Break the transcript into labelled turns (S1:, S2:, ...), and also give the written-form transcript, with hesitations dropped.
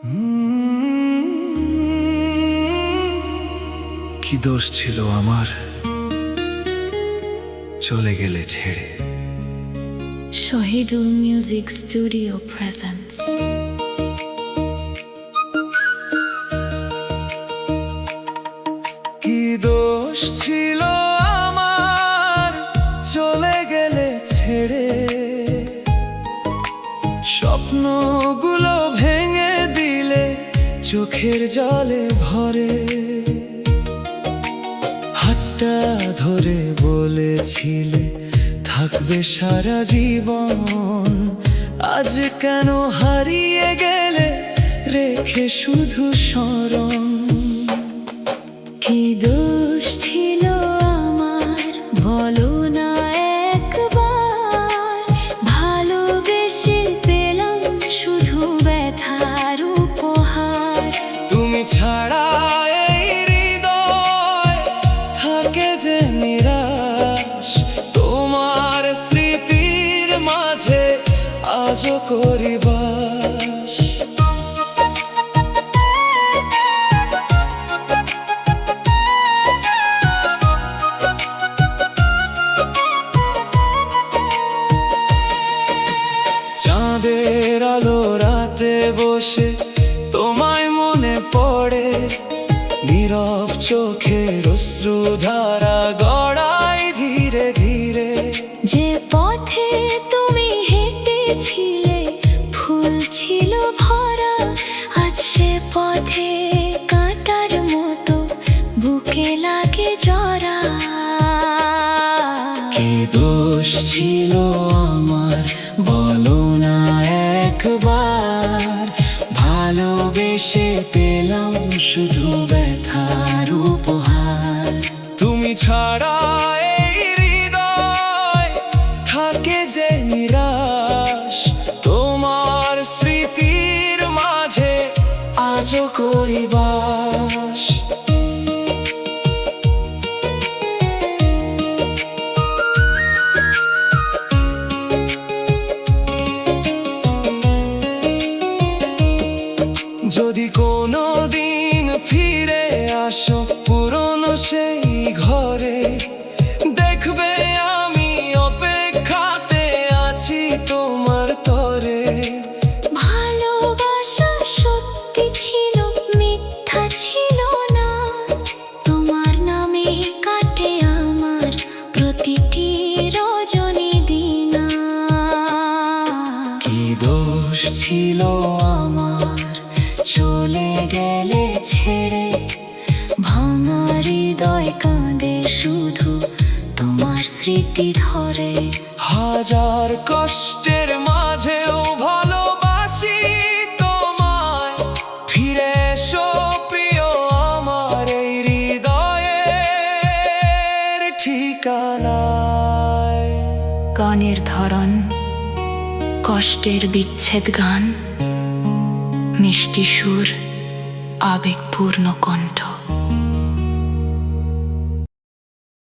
S1: কি দোষ ছিল আমার চলে গেলে ছেড়ে?
S2: Shahidul Music Studio presents
S1: কি দোষ ছিল আমার চলে গেলে ছেড়ে? স্বপ্নগুলো ভেঙে দিলে চোখের জলে ভরে। হাতটা ধরে বলেছিলে থাকবে সারা জীবন, আজ কেন হারিয়ে গেলে রেখে শুধু স্মরণ?
S2: কি দোষ ছিল আমার বলো না একবার, ভালোবেসে পেলাম শুধু ব্যথার উপহার।
S1: তুমি ছাড়া এই হৃদয় থাকে যে নিরাশ, তোমার স্মৃতির মাঝে আজও করি বাস। চাঁদের আলো রাতে বসে তোমায় মনে পড়ে, নীরব চোখের অশ্রুধারা গড়ায় ধীরে ধীরে।
S2: যে পথে তুমি হেঁটেছিলে ফুল ছিল ভরা, আজ সে পথে কাঁটার মতো বুকে লাগে জরা।
S1: কি দোষ ছিল আমার বলো না একবার, ভালোবেসে পেলাম শুধু ব্যথার উপহার। তুমি ছাড়া এই হৃদয় থাকে যে নিরাশ, তোমার স্মৃতির মাঝে আজও করি বাস। যদি কোনো দিন ফিরে আসো পুরনো সেই ঘরে, দেখবে আমি অপেক্ষাতে আছি তোমার তরে।
S2: ভালোবাসা সত্যি ছিল মিথ্যা ছিল না, তোমার নামে কাটে আমার প্রতিটি রজনী দিনা।
S1: কি দোষ ছিল আমার চলে গেলে ছেড়ে?
S2: ভাঙা হৃদয় কাঁদে শুধু তোমার স্মৃতি ধরে।
S1: হাজার কষ্টের মাঝেও ভালোবাসি তোমায়, ফিরে এসো প্রিয় আমার এই হৃদয়ের ঠিকানায়।
S2: গানের ধরন কষ্টের বিচ্ছেদ গান, মিষ্টি সুর, আবেগপূর্ণ কণ্ঠ।